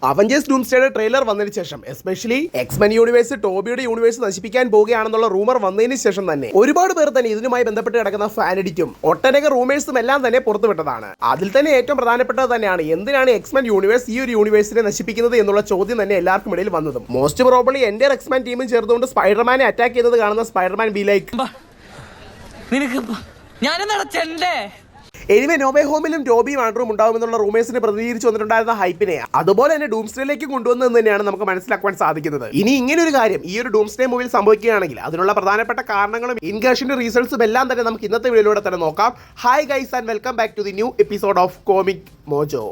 Avengers ഡൂംസ്ഡേയുടെ trailer വന്നതിന് ശേഷം especially X-Men universe ടോബിയുടെ universe നശിപ്പിക്കാൻ പോവുകയാണെന്നുള്ള റൂമർ വന്നതിന് ശേഷം തന്നെ ഒരുപാട് പേർ തന്നെ ഇതിനുമായി ബന്ധപ്പെട്ട് കിടക്കുന്ന ഫാനഡിറ്റും ഒട്ടനേക റൂമേഴ്സും എല്ലാം തന്നെ പുറത്തുവിട്ടതാണ്. അതിൽ തന്നെ ഏറ്റവും പ്രധാനപ്പെട്ടത് തന്നെയാണ് എന്തിനാണ് എക്സ്മെൻ യൂണിവേഴ്സ് ഈ ഒരു യൂണിവേഴ്സിനെ നശിപ്പിക്കുന്നത് എന്നുള്ള ചോദ്യം തന്നെ എല്ലാവർക്കും ഇടയിൽ വന്നതും. മോസ്റ്റ് പ്രോബബ്ലി എന്റെ എക്സ്മെൻ ടീമും ചേർന്നുകൊണ്ട് സ്പൈഡർമാനെ അറ്റാക്ക് ചെയ്തത് കാണുന്ന Spiderman be like anyway no ഹോമിലും ടോബിയും ആൻഡ്രൂവും ഉണ്ടാവുമെന്നുള്ള റൂമേഴ്സിനെ പ്രതിനിധീകരിച്ച് വന്നിട്ടുണ്ടായിരുന്ന ഹൈപ്പിനെ അതുപോലെ തന്നെ ഡൂംസ്ഡേയിലേക്ക് കൊണ്ടുവന്നതെന്ന് തന്നെയാണ് നമുക്ക് മനസ്സിലാക്കാൻ സാധിക്കുന്നത്. ഇനി ഇങ്ങനെ ഒരു കാര്യം ഈ ഒരു ഡൂംസ്ഡേ മൂവിയിൽ സംഭവിക്കുകയാണെങ്കിൽ അതിനുള്ള പ്രധാനപ്പെട്ട കാരണങ്ങളും ഇൻകേഷന്റെ റീസൾട്ട്സും എല്ലാം തന്നെ നമുക്ക് ഇന്നത്തെ വീഡിയോയിലൂടെ തന്നെ നോക്കാം. Hi guys and welcome back to the new episode of Comic Mojo.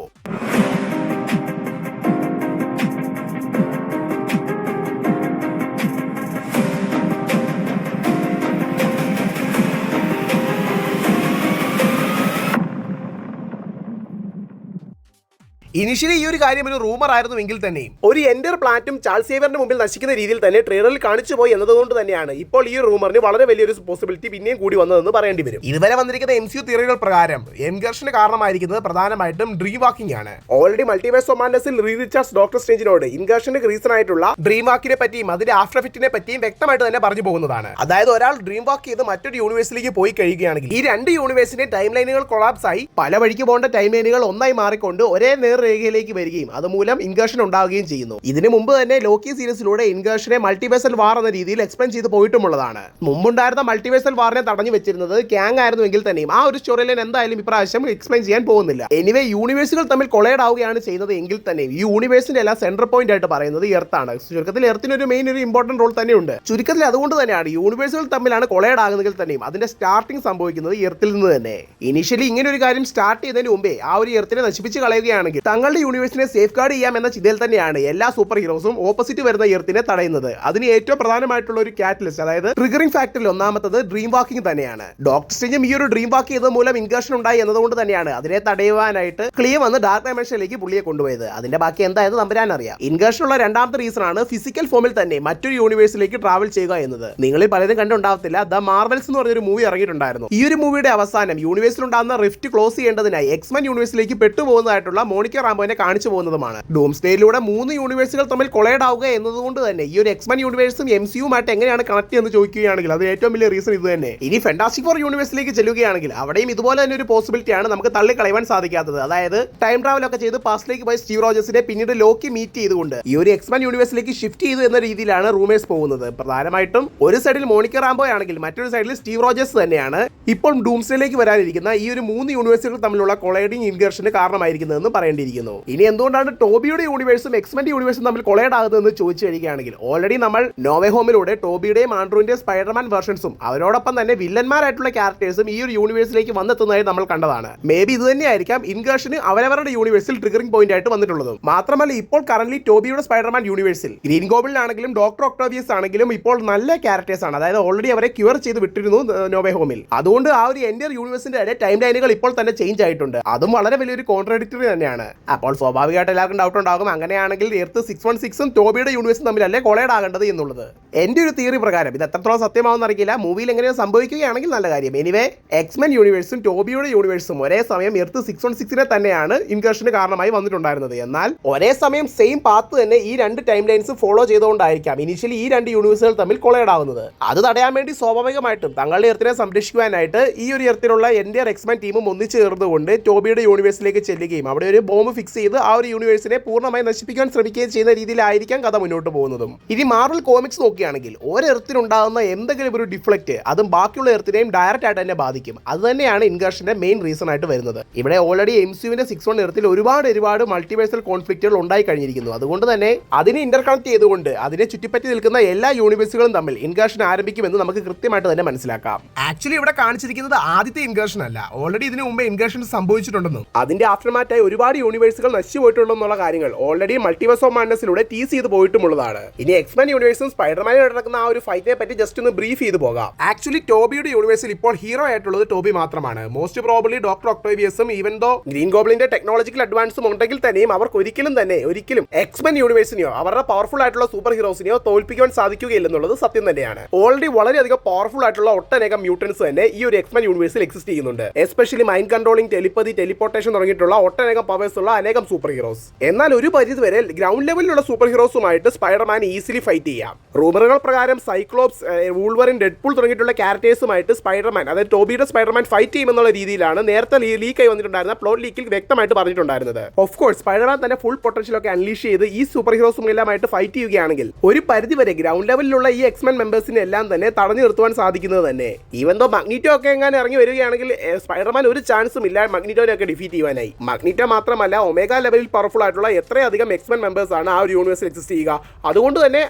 Initially ഈ ഒരു കാര്യം ഒരു റൂമർ ആയിരുന്നുവെങ്കിൽ തന്നെയും ഒരു എൻഡർ പ്ലാന്റും ചാൾസ് സേവിയറിന്റെ മുമ്പിൽ നശിക്കുന്ന രീതിയിൽ തന്നെ ട്രെയിലറിൽ കാണിച്ചു പോയി എന്നതുകൊണ്ട് തന്നെയാണ് ഇപ്പോൾ ഈ റൂമറിന് വളരെ വലിയൊരു പോസിബിലിറ്റി പിന്നെയും കൂടി വന്നതെന്ന് പറയേണ്ടി വരും. ഇതുവരെ വന്നിരിക്കുന്ന MCU തിയറികൾ പ്രകാരം എൻഗർഷന് കാരണമായിരിക്കുന്നത് പ്രധാനമായിട്ടും ഡ്രീം വാക്കിംഗ് ആണ്. ഓൾറെഡി മൾട്ടിവേഴ്സ് ഓഫ് മാഡ്നസിൽ റീറിച്ചാർഡ്സ് ഡോക്ടർ സ്ട്രേഞ്ചിനോട് ഇൻഗർഷന് റീസൺ ആയിട്ടുള്ള ഡ്രീം വാക്കിനെ പറ്റിയും അതിന്റെ ആഫ്റ്റർ എഫക്റ്റിനെ പറ്റിയും വ്യക്തമായിട്ട് തന്നെ പറഞ്ഞു പോകുന്നതാണ്. അതായത് ഒരാൾ ഡ്രീം വാക്ക് ചെയ്ത് മറ്റൊരു യൂണിവേഴ്സിലേക്ക് പോയി കഴിയുകയാണെങ്കിൽ ഈ രണ്ട് യൂണിവേഴ്സിന്റെ ടൈം ലൈനുകൾ കൊളാപ്സ് ആയി പല വഴിക്ക് പോകേണ്ട ടൈം ലൈനുകൾ ഒന്നായി മാറിക്കൊണ്ട് ഒരേ നേർരേഖയിലേക്ക് വരികയും അതുമൂലം ഇൻകേഷൻ ഉണ്ടാവുകയും ചെയ്യുന്നു. ഇതിനു മുമ്പ് തന്നെ ലോക്കി സീരീസിലൂടെ ഇൻകേഷനെ മൾട്ടിവേഴ്സൽ വാർ എന്ന രീതിയിൽ എക്സ്പ്ലെയിൻ ചെയ്ത് പോയിട്ടുമുള്ളതാണ്. മുമ്പുണ്ടായിരുന്ന മൾട്ടിവേഴ്സൽ വാറിനെ തടഞ്ഞു വെച്ചിരുന്നത് ക്യാങ് ആയിരുന്നുവെങ്കിൽ തന്നെയും ആ ഒരു സ്റ്റോറി ലൈൻ എന്തായാലും ഇപ്രാവശ്യം എക്സ്പ്ലെയിൻ ചെയ്യാൻ പോകുന്നില്ല. എനിവേ യൂണിവേഴ്സുകൾ തമ്മിൽ കൊളൈഡ് ആവുകയാണ് ചെയ്യുന്നത് എങ്കിൽ തന്നെയും ഈ യൂണിവേഴ്സിന്റെ എല്ലാ സെൻട്രൽ പോയിന്റ് ആയിട്ട് പറയുന്നത് എർത്താണ്. ചുരുക്കത്തിൽ എർത്തിന് ഒരു മെയിൻ ഒരു ഇമ്പോർട്ടന്റ് റോൾ തന്നെയുണ്ട്. ചുരുക്കത്തിൽ അതുകൊണ്ട് തന്നെയാണ് യൂണിവേഴ്സുകൾ തമ്മിലാണ് കൊളൈഡ് ആകുന്നതിൽ തന്നെയും അതിന്റെ സ്റ്റാർട്ടിംഗ് സംഭവിക്കുന്നത് എർത്തിൽ നിന്ന് തന്നെ. ഇനിഷ്യലി ഇങ്ങനെ ഒരു കാര്യം സ്റ്റാർട്ട് ചെയ്തതിന് മുമ്പേ ആ ഒരു എർത്തിനെ നശിപ്പിച്ച് കളയുകയാണെങ്കിൽ തങ്ങളുടെ യൂണിവേഴ്സിനെ സേഫ് ഗാർഡ് ചെയ്യാം എന്ന ചിന്തയിൽ തന്നെയാണ് എല്ലാ സൂപ്പർ ഹീറോസും ഓപ്പോസിറ്റ് വരുന്ന എർത്തിനെ തടയുന്നത്. അതിന് ഏറ്റവും പ്രധാനമായിട്ടുള്ള ഒരു കാറ്റലിസ്റ്റ് അതായത് ട്രിഗറിംഗ് ഫാക്ടറിൽ ഒന്നാമത്തത് ഡ്രീം വാക്കിംഗ് തന്നെയാണ്. ഡോക്ടർ സ്ട്രേഞ്ചും ഈ ഒരു ഡ്രീം വാക്ക് ചെയ്തത് മൂലം ഇൻകേഷൻ ഉണ്ടായി എന്നതുകൊണ്ട് തന്നെയാണ് അതിനെ തടയുവാനായിട്ട് ക്ലിയ വന്ന് ഡാർക്ക് ഡൈമെൻഷനിലേക്ക് പുള്ളിയെ കൊണ്ടുപോയത്. അതിന്റെ ബാക്കി എന്തായത് നമ്പരാൻ അറിയാം. ഇൻകേഷനുള്ള രണ്ടാമത്തെ റീസൺ ആണ് ഫിസിക്കൽ ഫോമിൽ തന്നെ മറ്റൊരു യൂണിവേഴ്സിലേക്ക് ട്രാവൽ ചെയ്യുക എന്നത്. നിങ്ങളിൽ പലരും കണ്ടുണ്ടാവത്തില്ല, ദ മാർവൽസ് എന്ന് പറഞ്ഞൊരു മൂവി ഇറങ്ങിയിട്ടുണ്ടായിരുന്നു. ഈ ഒരു മൂവിയുടെ അവസാനം യൂണിവേഴ്സിൽ ഉണ്ടാകുന്ന റിഫ്റ്റ് ക്ലോസ് ചെയ്യേണ്ടതിനായി എക്സ്മെൻ യൂണിവേഴ്സിലേക്ക് പെട്ടുപോകുന്നതായിട്ടുള്ള മോണിക്ക റാംബോനെ കാണിച്ചു പോകുന്നതുമാണ്. ഡൂംസ്ഡേയിലൂടെ 3 യൂണിവേഴ്സുകൾ തമ്മിൽ കൊളൈഡ് ആവുക എന്നതുകൊണ്ട് തന്നെ ഈ ഒരു എക്സ്മെൻ യൂണിവേഴ്സും MCUമായിട്ട് എങ്ങനെയാണ് കണക്ട് എന്ന് ചോദിക്കുകയാണെങ്കിൽ അത് ഏറ്റവും വലിയ റീസൺ ഇത് തന്നെ. ഇനി ഫാന്റാസ്റ്റിക് ഫോർ യൂണിവേഴ്സിലേക്ക് ചെല്ലുകയാണെങ്കിൽ അവിടെയും ഇതുപോലെ തന്നെ ഒരു പോസിബിലിറ്റിയാണ് നമുക്ക് തള്ളിക്കളയാൻ സാധിക്കാത്തത്. അതായത് ടൈം ട്രാവൽ ഒക്കെ ചെയ്ത് പാസ്റ്റിലേക്ക് പോയി സ്റ്റീവ് റോജേഴ്സിനെ പിന്നീട് ലോക്കി മീറ്റ് ചെയ്തുകൊണ്ട് ഈ ഒരു എക്സ്മെൻ യൂണിവേഴ്സിലേക്ക് ഷിഫ്റ്റ് ചെയ്തു എന്ന രീതിയിലാണ് റൂമേഴ്സ് പോകുന്നത്. പ്രധാനമായിട്ടും ഒരു സൈഡിൽ മോണിക്ക റാംബോ ആണെങ്കിൽ മറ്റൊരു സൈഡിൽ സ്റ്റീവ് റോജേഴ്സ് തന്നെയാണ് ഇപ്പോൾ ഡൂംസ്ഡേയിലേക്ക് വരാനിരിക്കുന്ന ഈ ഒരു 3 യൂണിവേഴ്സുകൾ തമ്മിലുള്ള കൊളൈഡിംഗ് ഇൻകേഷന് കാരണമായിരിക്കുന്നതെന്ന് പറയേണ്ടിയിരിക്കുന്നു. ഇനി എന്തുകൊണ്ടാണ് ടോബിയുടെ യൂണിവേഴ്സും എക്സ്മെൻ യൂണിവേഴ്സും തമ്മിൽ കൊളൈഡ് ആകുന്നതെന്ന് ചോദിച്ചു വരികയാണെങ്കിൽ ഓൾറെഡി നമ്മൾ നോവേ ഹോമിലൂടെ ടോബിയുടെയും ആൻഡ്രൂവിന്റെയും സ്പൈഡർമാൻ വെർഷൻസും അവരോടൊപ്പം തന്നെ വില്ലന്മാരായിട്ടുള്ള ക്യാരക്ടേഴ്സും ഈ ഒരു യൂണിവേഴ്സിലേക്ക് വന്നെത്തുന്നതായി നമ്മൾ കണ്ടതാണ്. മേ ബി ഇത് തന്നെയായിരിക്കാം ഇൻകേഷന് അവരവരുടെ യൂണിവേഴ്സിൽ ട്രിഗറിംഗ് പോയിന്റ് ആയിട്ട് വന്നിട്ടുള്ളതും. മാത്രമല്ല ഇപ്പോൾ കറന്റ് ടോബിയുടെ സ്പൈഡർമാൻ യൂണിവേഴ്സിൽ ഗ്രീൻ ഗോബ്ലിനാണെങ്കിലും ഡോക്ടർ ഒക്ടോവിയസ് ആണെങ്കിലും ഇപ്പോൾ നല്ല ക്യാരക്ടേഴ്സ് ആണ്. അതായത് ഓൾറെഡി അവരെ ക്യൂർ ചെയ്ത് വിട്ടിരുന്നു നോവേ ഹോമിൽ. അതുകൊണ്ട് ആ ഒരു എൻഡർ യൂണിവേഴ്സിന്റെ ടൈം ലൈനുകൾ ഇപ്പോൾ തന്നെ ചേഞ്ച് ആയിട്ടുണ്ട്. അതും വളരെ വലിയൊരു കോൺട്രഡിക്ടറി തന്നെയാണ്. അപ്പോൾ സ്വാഭാവികമായിട്ട് എല്ലാവർക്കും ഡൗട്ട് ഉണ്ടാകും, അങ്ങനെയാണെങ്കിൽ എർത്ത് 616ഉം ടോബിയുടെ യൂണിവേഴ്സും തമ്മിലല്ലേ കൊളൈഡ് ആകേണ്ടത് എന്നുള്ളത്. എന്റെ ഒരു തിയറി പ്രകാരം ഇത് എത്രത്തോളം സത്യമാണെന്ന് അറിയില്ല. മൂവിയിൽ എങ്ങനെയോ സംഭവിക്കുകയാണെങ്കിൽ നല്ല കാര്യം. എനിവേ എക്സ്മെൻ യൂണിവേഴ്സും ടോബിയുടെ യൂണിവേഴ്സും ഒരേ സമയം എർത്ത് 616നെ തന്നെയാണ് ഇൻകേഷന് കാരണമായി വന്നിട്ടുണ്ടായിരുന്നത്. എന്നാൽ ഒരേ സമയം സെയിം പാത്ത് തന്നെ ഈ രണ്ട് ടൈം ലൈൻസ് ഫോളോ ചെയ്തുകൊണ്ടായിരിക്കാം ഇനിഷ്യലി ഈ രണ്ട് യൂണിവേഴ്സുകൾ തമ്മിൽ കൊളൈഡ് ആവുന്നത്. അത് തടയാൻ വേണ്ടി സ്വാഭാവികമായിട്ടും തങ്ങളുടെ എർത്തിനെ സംരക്ഷിക്കുവാനായിട്ട് ഈ ഒരു എർത്തിലുള്ള എന്റെ എക്സ്മെൻ ടീമും ഒന്നിച്ചു ചേർന്നുകൊണ്ട് ടോബിയുടെ യൂണിവേഴ്സിലേക്ക് ചെല്ലുകയും അവിടെ ഒരു ബോംബ് ഫിക്സ് ചെയ്ത് ആ ഒരു യൂണിവേഴ്സിനെ പൂർണ്ണമായി നശിപ്പിക്കാൻ ശ്രമിക്കുകയും ചെയ്യുന്ന രീതിയിലായിരിക്കാം കഥ മുന്നോട്ട് പോകുന്നതും. ഇനി മാർവൽ കോമിക്സ് നോക്കുകയാണെങ്കിൽ ഒരു എർത്തിനുണ്ടാകുന്ന എന്തെങ്കിലും ഒരു ഡിഫ്ലക്റ്റ് അതും ബാക്കിയുള്ള എർത്തിനെയും ഡയറക്റ്റ് ആയിട്ട് തന്നെ ബാധിക്കും. അത് തന്നെയാണ് ഇൻകേഷന്റെ മെയിൻ റീസൺ ആയിട്ട് വരുന്നത്. ഇവിടെ ഓൾറെഡി MCUവിന്റെ 6-1 എർത്തിൽ ഒരുപാട് മൾട്ടിവേഴ്സൽ കോൺഫ്ലിക്റ്റുകൾ ഉണ്ടായി കഴിഞ്ഞിരിക്കുന്നു. അതുകൊണ്ട് തന്നെ അതിനെ ഇന്റർകണക്ട് ചെയ്തുകൊണ്ട് അതിനെ ചുറ്റിപ്പറ്റി നിൽക്കുന്ന എല്ലാ യൂണിവേഴ്സുകളും തമ്മിൽ ഇൻകേഷൻ ആരംഭിക്കുമെന്ന് നമുക്ക് കൃത്യമായിട്ട് തന്നെ മനസ്സിലാക്കാം. ആക്ച്വലി ഇവിടെ കാണിച്ചിരിക്കുന്നത് ആദ്യത്തെ ഇൻകേഷൻ അല്ല, ഓൾറെഡി ഇതിനു മുമ്പ് ഇൻകേഷൻ സംഭവിച്ചിട്ടുണ്ടെന്നും അതിന്റെ ആഫ്റ്റർമാറ്റായി ഒരുപാട് യൂണിവേഴ്സുകൾ നശിച്ചു പോയിട്ടുണ്ടെന്നുള്ള കാര്യങ്ങൾ ഓൾറെഡി മൾട്ടിവേഴ്സ് ഓഫ് മാഡ്നസിലൂടെ ടീസ് ചെയ്ത് പോയിട്ടുമുള്ളതാണ്. ഇനി എക്സ്മെൻ യൂണിവേഴ്സും സ്പൈഡർമാനും നടക്കുന്ന ആ ഒരു ഫൈറ്റിനെ പറ്റി ജസ്റ്റ് ഒന്ന് ബ്രീഫ് ചെയ്ത് പോകാം. ആക്ച്വലി ടോബിയുടെ യൂണിവേഴ്സിൽ ഇപ്പോൾ ഹീറോ ആയിട്ടുള്ളത് ടോബി മാത്രമാണ്. മോസ്റ്റ് പ്രോബബ്ലി ഡോക്ടർ ഒക്ടോവിയസും ഈവൻ ദോ ഗ്രീൻ ഗോബ്ലിന്റെ ടെക്നോളജിക്കൽ അഡ്വാൻസും ഉണ്ടെങ്കിൽ തന്നെയും അവർക്ക് ഒരിക്കലും എക്സ്മെൻ യൂണിവേഴ്സിനെയോ അവരുടെ പവർഫുൾ ആയിട്ടുള്ള സൂപ്പർ ഹീറോസിനെയോ തോൽപ്പിക്കാൻ സാധിക്കുകയില്ലെന്നുള്ളത് സത്യം തന്നെയാണ്. ഓൾറെഡി വളരെയധികം പവർഫുൾ ആയിട്ടുള്ള ഒട്ടനേകം മ്യൂട്ടൻസ് തന്നെ ഈ ഒരു എക്സ്മെൻ യൂണിവേഴ്സിൽ എക്സിസ്റ്റ് ചെയ്യുന്നുണ്ട്. Especially mind controlling, telepathy, teleportation തുടങ്ങിയിട്ടുള്ള ഒട്ടനേകം പവേഴ്സ് ഉള്ള അനേകം സൂപ്പർ ഹീറോസ്. എന്നാൽ ഒരു പരിധി വരെ ഗ്രൗണ്ട് ലെവലിലുള്ള സൂപ്പർ ഹീറോസുമായിട്ട് സ്പൈഡർമാൻ ഈസിലി ഫൈറ്റ് ചെയ്യാം. റൂമറുകൾ പ്രകാരം സൈക്ലോപ്സ്, വൂൾവറിൻ, ഡെഡ്പൂൾ തുടങ്ങിയിട്ടുള്ള ക്യാരക്ടേഴ്സുമായിട്ട് സ്പൈഡർമാൻ, അതായത് ടോബിയുടെ സ്പൈഡർമാൻ ഫൈറ്റ് ചെയ്യുമെന്നുള്ള രീതിയിലാണ് നേരത്തെ ലീക്കായി വന്നിട്ടുണ്ടായിരുന്ന പ്ലോട്ട് ലീക്കിൽ വ്യക്തമായിട്ട് പറഞ്ഞിട്ടുണ്ടായിരുന്നത്. ഓഫ് കോഴ്സ് സ്പൈഡർമാൻ തന്നെ ഫുൾ പൊട്ടൻഷ്യൽ ഒക്കെ അൺലീഷ് ചെയ്ത് ഈ സൂപ്പർ ഹീറോസുമെല്ലാമായിട്ട് ഫൈറ്റ് ചെയ്യുകയാണെങ്കിൽ ഒരു പരിധി വരെ ഗ്രൗണ്ട് ലെവലിലുള്ള ഈ എക്സ്മെൻ മെമ്പേഴ്സിനെ എല്ലാം തന്നെ തടഞ്ഞു നിർത്തുവാൻ സാധിക്കുന്നത് തന്നെ. ഈവൻ ദോ മഗ്നീറ്റോ ഒക്കെ എങ്ങനെ ഇറങ്ങി വരികയാണെങ്കിൽ സ്പൈഡർമാൻ ഒരു ചാൻസും ഇല്ല മഗ്നീറ്റോനെ ഒക്കെ ഡിഫീറ്റ് ചെയ്യാനായി. മഗ്നീറ്റോ മാത്രമല്ല ഒമേഗ ലെവലിൽ പവർഫുൾ ആയിട്ടുള്ള എത്രയധികം എക്സ്മെൻ മെമ്പേഴ്സ് ആണ് ആ ഒരു യൂണിവേഴ്സിൽ എക്സിസ്റ്റ് ചെയ്യുക. അതുകൊണ്ട് തന്നെ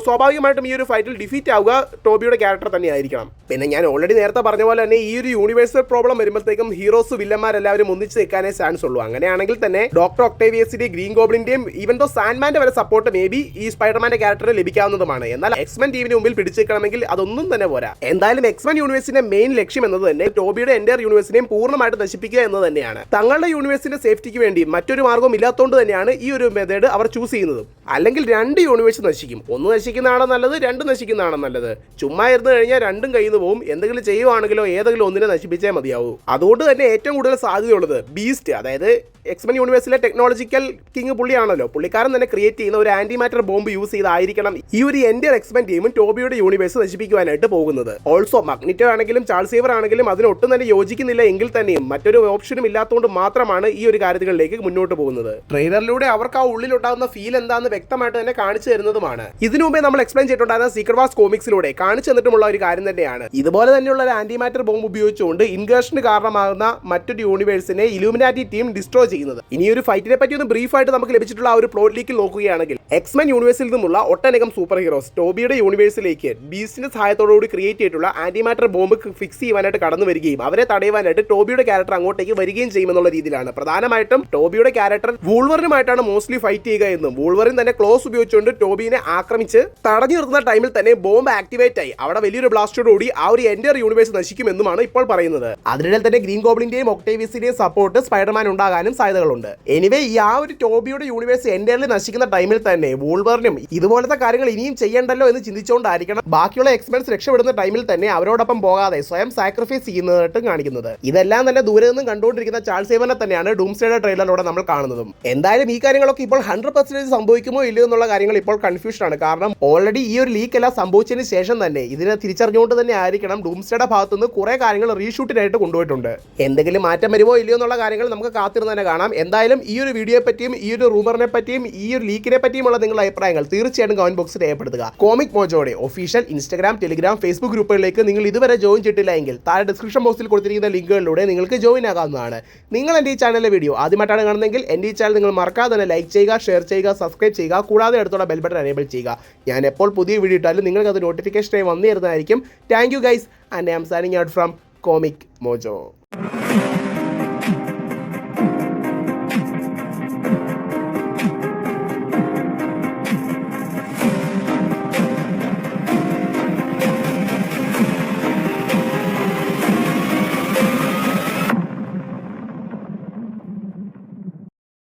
സ്വാഭാവികമായിട്ടും ഈ ഒരു ഫൈറ്റിൽ ഡിഫീറ്റ് ആവുക ടോബിയുടെ ക്യാരക്ടർ തന്നെ ആയിരിക്കണം. പിന്നെ ഞാൻ ഓൾറെഡി നേരത്തെ പറഞ്ഞ പോലെ തന്നെ ഈ ഒരു യൂണിവേഴ്സൽ പ്രോബ്ലം വരുമ്പോഴത്തേക്കും ഹീറോസ് വില്ലന്മാരെല്ലാവരും ഒന്നിച്ച് നിൽക്കാനേ ചാൻസ് ഉള്ളൂ. അങ്ങനെയാണെങ്കിൽ തന്നെ ഡോക്ടർ ഒക്ടേവിയസിന്റെയും ഗ്രീൻ ഗോബ്ലിന്റെയും ഈവൻ ദോ സാൻഡ്മാന്റെ വരെ സപ്പോർട്ട് മേ ബി ഈ സ്പൈഡർമാന്റെ ക്യാരക്ടറിന് ലഭിക്കാവുന്നതുമാണ്. എന്നാൽ എക്സ്മെൻ ടീമിന് മുമ്പിൽ പിടിച്ചേക്കണമെങ്കിൽ അതൊന്നും തന്നെ പോരാ. എന്തായാലും എക്സ്മെൻ യൂണിവേഴ്സിന്റെ മെയിൻ ലക്ഷ്യം എന്നത് തന്നെ ടോബിയുടെ എൻറ്റയർ യൂണിവേഴ്സിനെയും പൂർണ്ണമായിട്ട് നശിപ്പിക്കുക എന്നത് തന്നെയാണ്. തങ്ങളുടെ യൂണിവേഴ്സിന്റെ സേഫ്റ്റിക്ക് വേണ്ടി മറ്റൊരു മാർഗ്ഗവും ഇല്ലാത്തതുകൊണ്ട് തന്നെയാണ് ഈ ഒരു മെത്തേഡ് അവർ ചൂസ് ചെയ്യുന്നത്. അല്ലെങ്കിൽ രണ്ട് യൂണിവേഴ്സ് നശിക്കും. ഒന്ന് നശിക്കുന്നതാണോ നല്ലത്, രണ്ട് നശിക്കുന്നതാണോ നല്ലത്? ചുമ്മാ ഇരുന്ന് കഴിഞ്ഞാൽ രണ്ടും കയ്യിൽ നിന്ന് പോകും. എന്തെങ്കിലും ചെയ്യുവാണെങ്കിലോ ഏതെങ്കിലും ഒന്നിനെ നശിപ്പിച്ചേ മതിയാവൂ. അതുകൊണ്ട് തന്നെ ഏറ്റവും കൂടുതൽ സാധ്യതയുള്ളത് ബീസ്റ്റ്, അതായത് എക്സ്മെൻ യൂണിവേഴ്സിലെ ടെക്നോളജിക്കൽ കിങ് പുള്ളിയാണല്ലോ. പുള്ളിക്കാരൻ തന്നെ ക്രിയേറ്റ് ചെയ്യുന്ന ഒരു ആന്റി മാറ്റർ ബോംബ് യൂസ് ചെയ്തായിരിക്കണം ഈ ഒരു എൻറ്റയർ എക്സ്മെൻ ടീമും ടോബിയുടെ യൂണിവേഴ്സ് നശിപ്പിക്കുവാനായിട്ട് പോകുന്നത്. ഓൾസോ മഗ്നിറ്റോ ആണെങ്കിലും ചാൾസ് സേവർ ആണെങ്കിലും അതിനൊട്ടും തന്നെ യോജിക്കുന്നില്ല എങ്കിൽ തന്നെയും മറ്റൊരു ഓപ്ഷനും ഇല്ലാത്തതുകൊണ്ട് മാത്രമാണ് ഈ ഒരു കാര്യങ്ങളിലേക്ക് മുന്നോട്ട് പോകുന്നത്. ട്രെയിലറിലൂടെ അവർക്ക് ആ ഉള്ളിലുണ്ടാകുന്ന ഫീൽ എന്താണെന്ന് വ്യക്തമായിട്ട് തന്നെ കാണിച്ചു തരുന്നതുമാണ്. ഇതിനു മുമ്പേ നമ്മൾ എക്സ്പ്ലെയിൻ ചെയ്തിട്ടുണ്ടായിരുന്ന സീക്രട്ട് വാർസ് കോമിക്സിലൂടെ കാണിച്ചു തന്നിട്ടുമുള്ള ഒരു കാര്യം തന്നെയാണ്. ഇതുപോലെ തന്നെയുള്ള ഒരു ആന്റി മാറ്റർ ബോംബ് ഉപയോഗിച്ചുകൊണ്ട് ഇൻവേർഷന് കാരണമാകുന്ന മറ്റൊരു യൂണിവേഴ്സിനെ ഇലൂമിനാറ്റി ടീം ഡിസ്ട്രോയ് ചെയ്യുന്നത്. ഇനി ഒരു ഫൈറ്റിനെ പറ്റി ഒന്ന് ബ്രീഫായിട്ട് നമുക്ക് ലഭിച്ചിട്ടുള്ള ആ ഒരു പ്ലോട്ട് ലീക്കിൽ നോക്കുകയാണെങ്കിൽ എക്സ്മെൻ യൂണിവേഴ്സിൽ നിന്നുള്ള ഒട്ടനേകം സൂപ്പർ ഹീറോസ് ടോബിയുടെ യൂണിവേഴ്സിലേക്ക് ബീസ്റ്റിന്റെ സഹായത്തോടുകൂടി ക്രിയേറ്റ് ചെയ്തിട്ടുള്ള ആന്റി മാറ്റർ ബോംബ് ഫിക്സ് ചെയ്യുവാനായിട്ട് കടന്നു വരികയും അവരെ തടയുവാനായിട്ട് ടോബിയുടെ ക്യാരക്ടർ അങ്ങോട്ടേക്ക് വരികയും ചെയ്യുമെന്നുള്ള രീതിയിലാണ്. പ്രധാനമായിട്ടും ടോബിയുടെ ക്യാരക്ടർ വൂൾവറിനുമായിട്ടാണ് മോസ്റ്റ്ലി ഫൈറ്റ് ചെയ്യുക എന്നും വൂൾവറിൻ തന്നെ ക്ലോസ് ഉപയോഗിച്ചുകൊണ്ട് ടോബിനെ ആക്രമിച്ച് തടഞ്ഞു നിർത്തുന്ന ടൈമിൽ തന്നെ ബോംബ് ആക്ടിവേറ്റ് ആയി അവിടെ വലിയൊരു ബ്ലാസ്റ്റോടുകൂടി ആ ഒരു എൻറ്റയർ യൂണിവേഴ്സ് നശിക്കുമെന്നുമാണ് ഇപ്പോൾ പറയുന്നത്. അതിനിടയിൽ തന്നെ ഗ്രീൻ ഗോബ്ലിന്റെയും ഒക്ടേവിയസിന്റെയും സപ്പോർട്ട് സ്പൈഡർമാൻ ഉണ്ടാകാനും സാധ്യതകളുണ്ട്. എനിവേ ഈ ആ ഒരു ടോബിയുടെ യൂണിവേഴ്സ് എൻറ്റയർലി നശിക്കുന്ന ടൈമിൽ തന്നെ വൂൾവറിനും ഇതുപോലത്തെ കാര്യങ്ങൾ ഇനിയും ചെയ്യണ്ടല്ലോ എന്ന് ചിന്തിച്ചുകൊണ്ടായിരിക്കണം ബാക്കിയുള്ള എക്സ്പെൻസ് രക്ഷപ്പെടുന്ന ടൈമിൽ തന്നെ അവരോടൊപ്പം പോകാതെ സ്വയം സാക്രിഫൈസ് ചെയ്യുന്നതായിട്ടും കാണിക്കുന്നത്. ഇതെല്ലാം തന്നെ ദൂരെ നിന്നും കണ്ടുകൊണ്ടിരിക്കുന്ന ചാൾസ് സേവറിനെ തന്നെയാണ് ഡൂംസ്ഡേയുടെ ട്രെയിലറിലൂടെ നമ്മൾ കാണുന്നതും. എന്തായാലും ഈ കാര്യങ്ങളൊക്കെ ഇപ്പോൾ 100% സംഭവിക്കുമോ ഇല്ലയോ എന്നുള്ള കാര്യങ്ങൾ ഇപ്പോൾ കൺഫ്യൂഷൻ ആണ്. കാരണം ഓൾറെഡി ഈ ഒരു ലീക്ക് എല്ലാം സംഭവിച്ചതിന് ശേഷം തന്നെ ഇതിനെ തിരിച്ചറിഞ്ഞുകൊണ്ട് തന്നെ ആയിരിക്കണം ഡൂംസ്ഡേയുടെ ഭാഗത്തുനിന്ന് കുറെ കാര്യങ്ങൾ റീഷൂട്ടിനായിട്ട് കൊണ്ടുപോയിട്ടുണ്ട്. എന്തെങ്കിലും മാറ്റം വരുമോ ഇല്ലയോ എന്നുള്ള കാര്യങ്ങൾ നമുക്ക് കാത്തിരുന്ന് തന്നെ കാണാം. എന്തായാലും ഈ ഒരു വീഡിയോയെ പറ്റിയും ഈ ഒരു റൂമറിനെ പറ്റിയും ഈ ഒരു ലീക്കിനെ പറ്റിയുമുള്ള നിങ്ങളുടെ അഭിപ്രായങ്ങൾ തീർച്ചയായിട്ടും കമന്റ് ബോക്സിൽ രേഖപ്പെടുത്തുക. കോമിക് മോജോയുടെ ഒഫീഷ്യൽ ഇൻസ്റ്റാഗ്രാം, ടെലിഗ്രാം, ഫേസ്ബുക്ക് ഗ്രൂപ്പുകളിലേക്ക് നിങ്ങൾ ഇതുവരെ ജോയിൻ ചെയ്തിട്ടില്ല എങ്കിൽ താഴെ ഡിസ്ക്രിപ്ഷൻ ബോക്സിൽ കൊടുത്തിരിക്കുന്ന ലിങ്കുകളിലൂടെ നിങ്ങൾക്ക് ജോയിൻ ആകാവുന്നതാണ്. നിങ്ങൾ എൻ്റെ ഈ ചാനലിലെ വീഡിയോ ആദ്യമായിട്ടാണ് കാണുന്നതെങ്കിൽ എൻ്റെ ഈ ചാനൽ നിങ്ങൾ മറക്കാതെ തന്നെ ലൈക്ക് ചെയ്യുക, ഷെയർ ചെയ്യുക, സബ്സ്ക്രൈബ് ചെയ്യുക. കൂടാതെ അടുത്തുള്ള ബെൽ ബട്ടൺ എനേബിൾ ചെയ്യുക. ഞാൻ എപ്പോൾ പുതിയ വീഡിയോ ഇട്ടാലും നിങ്ങൾക്ക് അത് നോട്ടിഫിക്കേഷനായി വന്നു തരുന്നതായിരിക്കും. Thank you guys, and I am signing out from Comic mojo.